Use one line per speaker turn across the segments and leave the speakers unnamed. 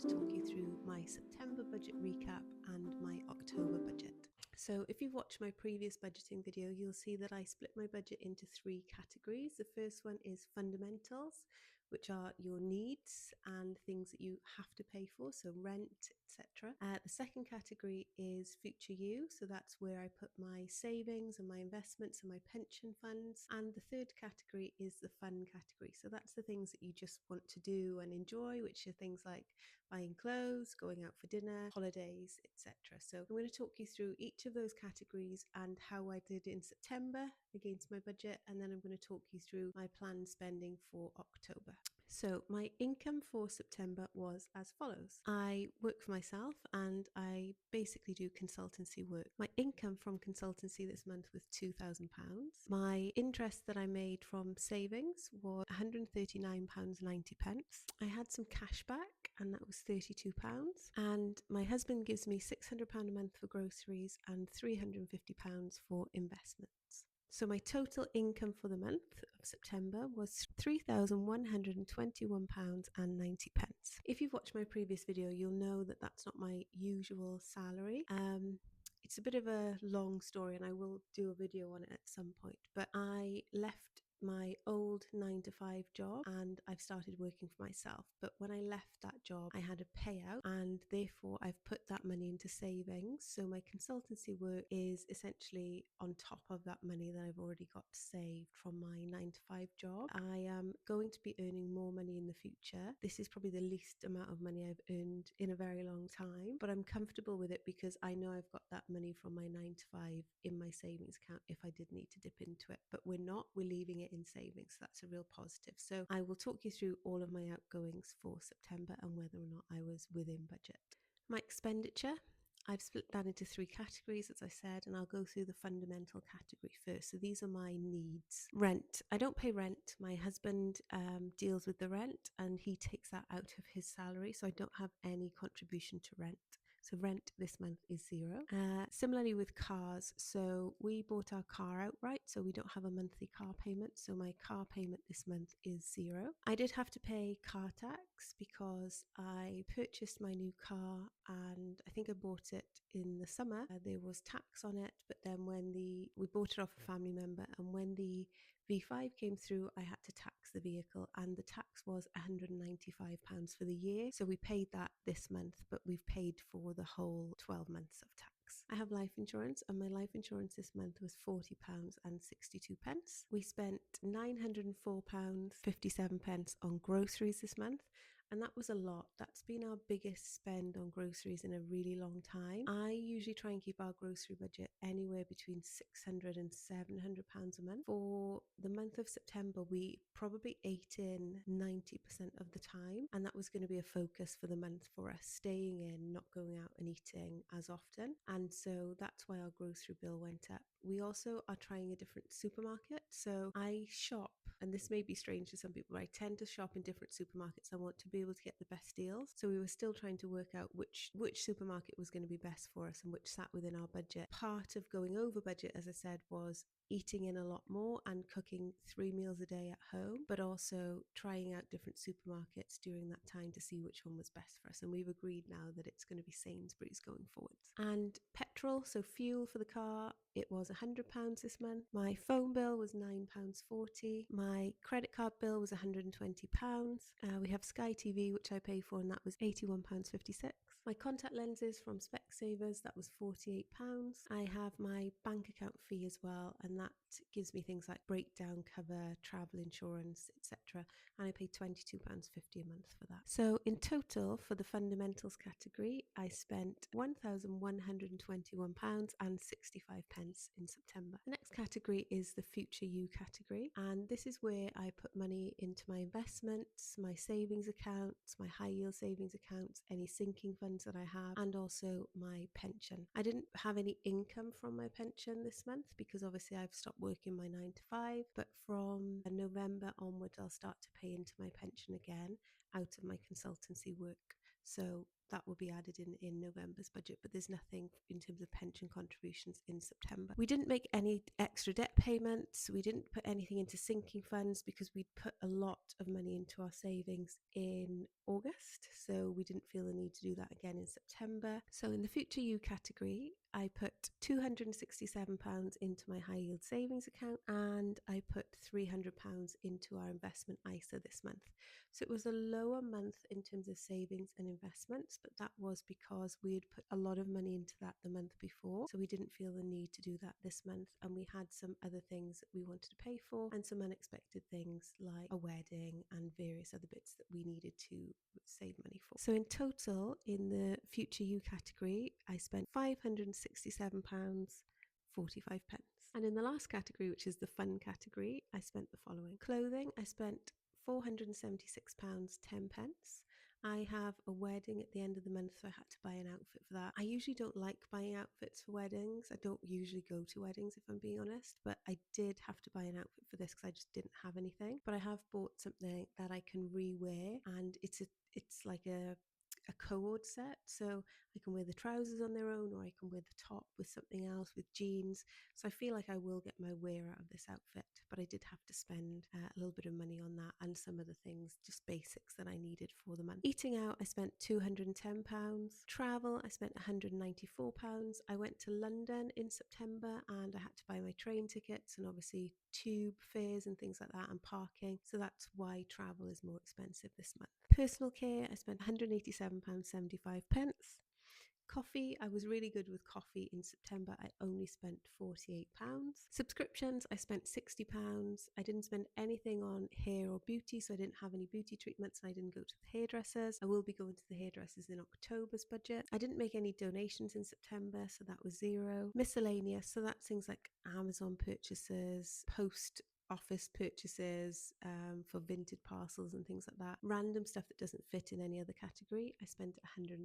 to talk you through my September budget recap and my October budget. So if you've watched my previous budgeting video, you'll see that I split my budget into 3 categories. The first one is fundamentals, which are your needs and things that you have to pay for, so rent, etc. The second category is future you, so that's where I put my savings and my investments and my pension funds. And the third category is the fun category, so that's the things that you just want to do and enjoy, which are things like buying clothes, going out for dinner, holidays, etc. So I'm going to talk you through each of those categories and how I did in September against my budget, and then I'm going to talk you through my planned spending for October. So my income for September was as follows. I work for myself and I basically do consultancy work. My income from consultancy this month was £2,000. My interest that I made from savings was £139.90. I had some cash back and that was £32. And my husband gives me £600 a month for groceries and £350 for investments. So my total income for the month of September was £3,121.90. If you've watched my previous video, you'll know that that's not my usual salary. It's a bit of a long story and I will do a video on it at some point, but I left my old 9-to-5 job and I've started working for myself. But when I left that job, I had a payout and therefore I've put that money into savings. So my consultancy work is essentially on top of that money that I've already got saved from my 9-to-5 job. I am going to be earning more money in the future. This is probably the least amount of money I've earned in a very long time, but I'm comfortable with it because I know I've got that money from my 9-to-5 in my savings account if I did need to dip into it. But we're leaving it in savings, so that's a real positive. So I will talk you through all of my outgoings for September and whether or not I was within budget. My expenditure, I've split that into 3 categories, as I said, and I'll go through the fundamental category first. So these are my needs. Rent. I don't pay rent. My husband deals with the rent and he takes that out of his salary, so I don't have any contribution to rent. So rent this month is £0. Similarly with cars, so we bought our car outright, so we don't have a monthly car payment. So my car payment this month is £0. I did have to pay car tax because I purchased my new car and I think I bought it in the summer. There was tax on it, but then when we bought it off a family member, and when the V5 came through, I had to tax the vehicle and the tax was £195 for the year. So we paid that this month, but we've paid for the whole 12 months of tax. I have life insurance and my life insurance this month was £40.62. We spent £904.57 on groceries this month. And that was a lot. That's been our biggest spend on groceries in a really long time. I usually try and keep our grocery budget anywhere between £600 and £700 a month. For the month of September, we probably ate in 90% of the time. And that was going to be a focus for the month for us, staying in, not going out and eating as often. And so that's why our grocery bill went up. We also are trying a different supermarket. So I shop, and this may be strange to some people, but I tend to shop in different supermarkets. I want to be able to get the best deals. So we were still trying to work out which supermarket was going to be best for us and which sat within our budget. Part of going over budget, as I said, was eating in a lot more and cooking 3 meals a day at home, but also trying out different supermarkets during that time to see which one was best for us. And we've agreed now that it's going to be Sainsbury's going forwards. And petrol, so fuel for the car, it was £100 this month. My phone bill was £9.40. My credit card bill was £120. We have Sky TV, which I pay for, and that was £81.56. My contact lenses from Specsavers, that was £48. I have my bank account fee as well, and that gives me things like breakdown cover, travel insurance, etc. And I pay £22.50 a month for that. So in total, for the fundamentals category, I spent £1,121.65 in September. The next category is the future you category, and this is where I put money into my investments, my savings accounts, my high yield savings accounts, any sinking funds that I have, and also my pension. I didn't have any income from my pension this month because obviously I've stopped working my 9-to-5, but from November onwards I'll start to pay into my pension again out of my consultancy work. So that will be added in November's budget, but there's nothing in terms of pension contributions in September. We didn't make any extra debt payments. We didn't put anything into sinking funds because we'd put a lot of money into our savings in August, so we didn't feel the need to do that again in September. So in the Future You category, I put £267 into my high yield savings account, and I put £300 into our investment ISA this month. So it was a lower month in terms of savings and investments, but that was because we had put a lot of money into that the month before. So we didn't feel the need to do that this month. And we had some other things that we wanted to pay for and some unexpected things like a wedding and various other bits that we needed to save money for. So in total, in the Future You category, I spent £567.45. And in the last category, which is the fun category, I spent the following. Clothing, I spent £476.10. I have a wedding at the end of the month, so I had to buy an outfit for that. I usually don't like buying outfits for weddings. I don't usually go to weddings, if I'm being honest, but I did have to buy an outfit for this because I just didn't have anything. But I have bought something that I can re-wear, and it's like a co-ord set, so I can wear the trousers on their own, or I can wear the top with something else, with jeans. So I feel like I will get my wear out of this outfit, but I did have to spend a little bit of money on that and some other things, just basics that I needed for the month. Eating out, I spent £210. Travel, I spent £194. I went to London in September and I had to buy my train tickets and obviously tube fares and things like that, and parking. So that's why travel is more expensive this month. Personal care, I spent £187.75. Coffee, I was really good with coffee in September. I only spent £48. Subscriptions, I spent £60. I didn't spend anything on hair or beauty, so I didn't have any beauty treatments, and I didn't go to the hairdressers. I will be going to the hairdressers in October's budget. I didn't make any donations in September, so that was £0. Miscellaneous, so that's things like Amazon purchases, post office purchases for vintage parcels and things like that. Random stuff that doesn't fit in any other category. I spent £110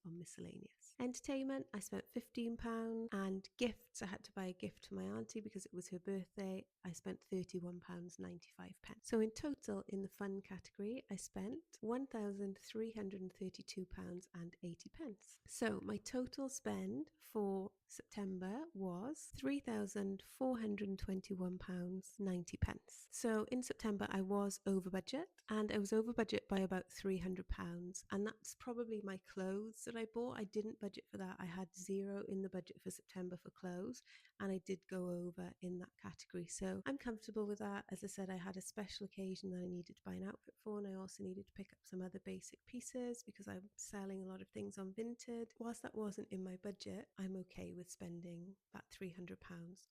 on miscellaneous. Entertainment, I spent £15. And gifts, I had to buy a gift for my auntie because it was her birthday. I spent £31.95. So in total, in the fun category, I spent £1,332.80. So my total spend for September was £3,421.90. So in September I was over budget, and I was over budget by about £300, and that's probably my clothes that I bought. I didn't budget for that. I had £0 in the budget for September for clothes, and I did go over in that category, so I'm comfortable with that. As I said, I had a special occasion that I needed to buy an outfit for, and I also needed to pick up some other basic pieces because I'm selling a lot of things on Vinted. Whilst that wasn't in my budget, I'm okay with spending that £300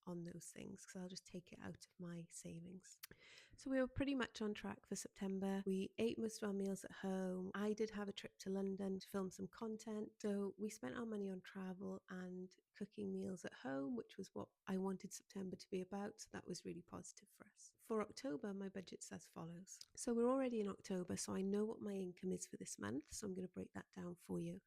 on those things because I'll just take it out of my savings. So we were pretty much on track for September. We ate most of our meals at home. I did have a trip to London to film some content. So we spent our money on travel and cooking meals at home, which was what I wanted September to be about. So that was really positive for us. For October, my budget's as follows. So we're already in October, so I know what my income is for this month. So I'm going to break that down for you.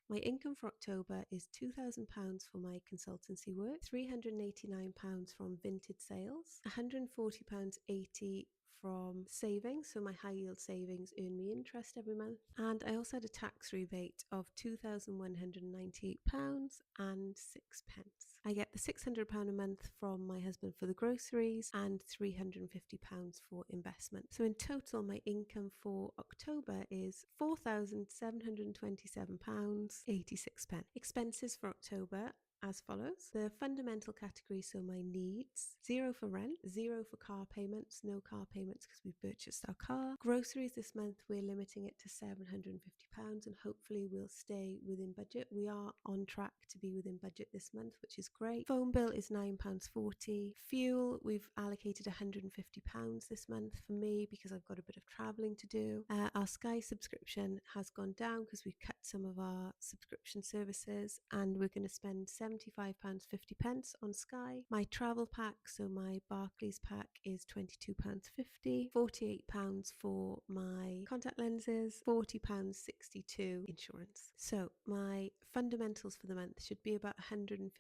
My income for October is £2,000 for my consultancy work, £389 from Vinted sales, £140.80 from savings, so my high yield savings earn me interest every month, and I also had a tax rebate of £2,198.06. I get the £600 a month from my husband for the groceries and £350 for investment. So in total, my income for October is £4,727.86. Expenses for October as follows. The fundamental category, so my needs, £0 for rent, £0 for car payments, no car payments because we've purchased our car. Groceries this month, we're limiting it to £750 and hopefully we'll stay within budget. We are on track to be within budget this month, which is great. Phone bill is £9.40. Fuel, we've allocated £150 this month for me because I've got a bit of travelling to do. Our Sky subscription has gone down because we've cut some of our subscription services, and we're going to spend £75.50 on Sky. My travel pack, so my Barclays pack, is £22.50, £48 for my contact lenses, £40.62 insurance. So my fundamentals for the month should be about £156,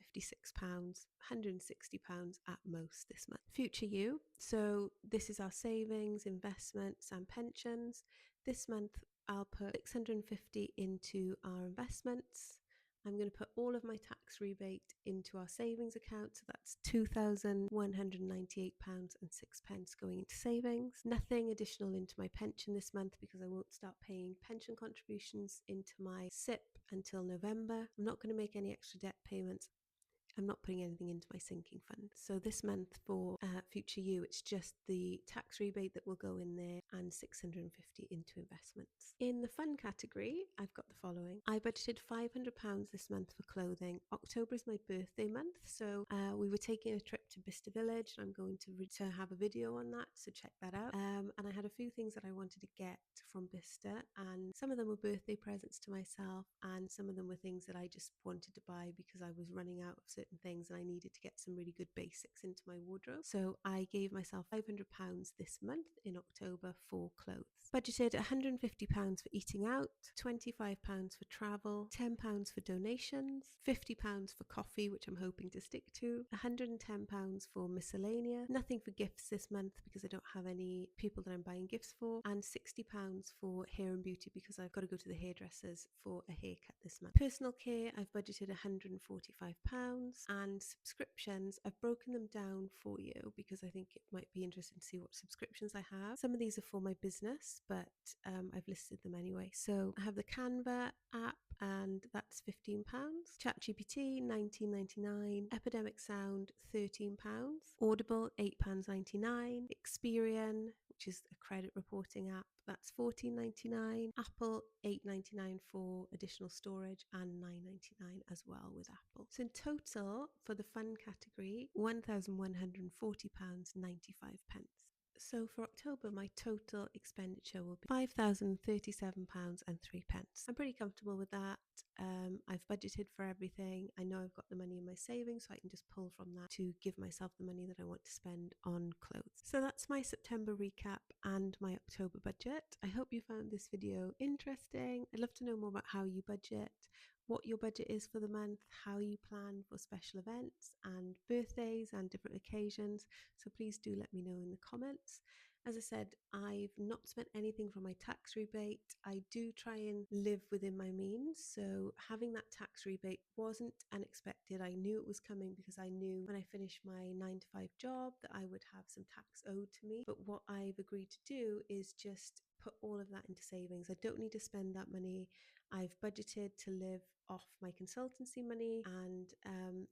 £160 at most this month. Future You, so this is our savings, investments and pensions. This month I'll put 650 into our investments. I'm going to put all of my tax rebate into our savings account. So that's £2,198.06 going into savings. Nothing additional into my pension this month because I won't start paying pension contributions into my SIP until November. I'm not going to make any extra debt payments. I'm not putting anything into my sinking fund. So this month for future you, it's just the tax rebate that will go in there and 650 into investments. In the fun category, I've got the following. I budgeted £500 this month for clothing. October is my birthday month, so we were taking a trip to Bicester Village, and I'm going to have a video on that, so check that out. And I had a few things that I wanted to get from Bicester, and some of them were birthday presents to myself, and some of them were things that I just wanted to buy because I was running out of certain things and I needed to get some really good basics into my wardrobe. So I gave myself £500 this month in October for clothes. Budgeted £150 for eating out, £25 for travel, £10 for donations, £50 for coffee, which I'm hoping to stick to, £110 for miscellaneous, nothing for gifts this month because I don't have any people that I'm buying gifts for, and £60 for hair and beauty because I've got to go to the hairdressers for a haircut this month. Personal care, I've budgeted £145, and subscriptions, I've broken them down for you because I think it might be interesting to see what subscriptions I have. Some of these are for my business, but I've listed them anyway. So I have the Canva app, and that's £15. ChatGPT, £19.99. Epidemic Sound, £13. Audible, £8.99. Experian, which is a credit reporting app, that's £14.99. Apple, £8.99 for additional storage, and £9.99 as well with Apple. So in total, for the fun category, £1,140.95. So for October, my total expenditure will be £5,037.03. I'm pretty comfortable with that. I've budgeted for everything. I know I've got the money in my savings, so I can just pull from that to give myself the money that I want to spend on clothes. So that's my September recap and my October budget. I hope you found this video interesting. I'd love to know more about how you budget, what your budget is for the month, how you plan for special events and birthdays and different occasions. So please do let me know in the comments. As I said, I've not spent anything from my tax rebate. I do try and live within my means. So having that tax rebate wasn't unexpected. I knew it was coming because I knew when I finished my 9 to 5 job that I would have some tax owed to me. But what I've agreed to do is just put all of that into savings. I don't need to spend that money. I've budgeted to live off my consultancy money, and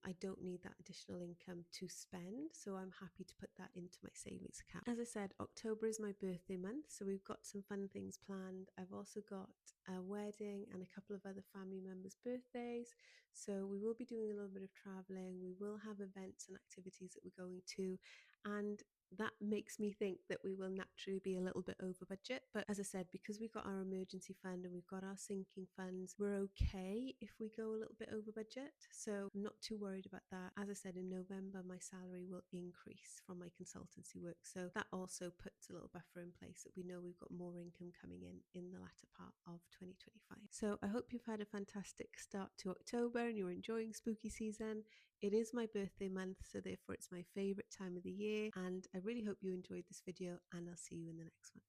I don't need that additional income to spend, so I'm happy to put that into my savings account. As I said, October is my birthday month, so we've got some fun things planned. I've also got a wedding and a couple of other family members' birthdays, so we will be doing a little bit of traveling. We will have events and activities that we're going to, and that makes me think that we will naturally be a little bit over budget. But as I said, because we've got our emergency fund and we've got our sinking funds, we're okay if we go a little bit over budget. So I'm not too worried about that. As I said, in November, my salary will increase from my consultancy work. So that also puts a little buffer in place that we know we've got more income coming in the latter part of 2025. So I hope you've had a fantastic start to October and you're enjoying spooky season. It is my birthday month, so therefore it's my favorite time of the year, and I really hope you enjoyed this video, and I'll see you in the next one.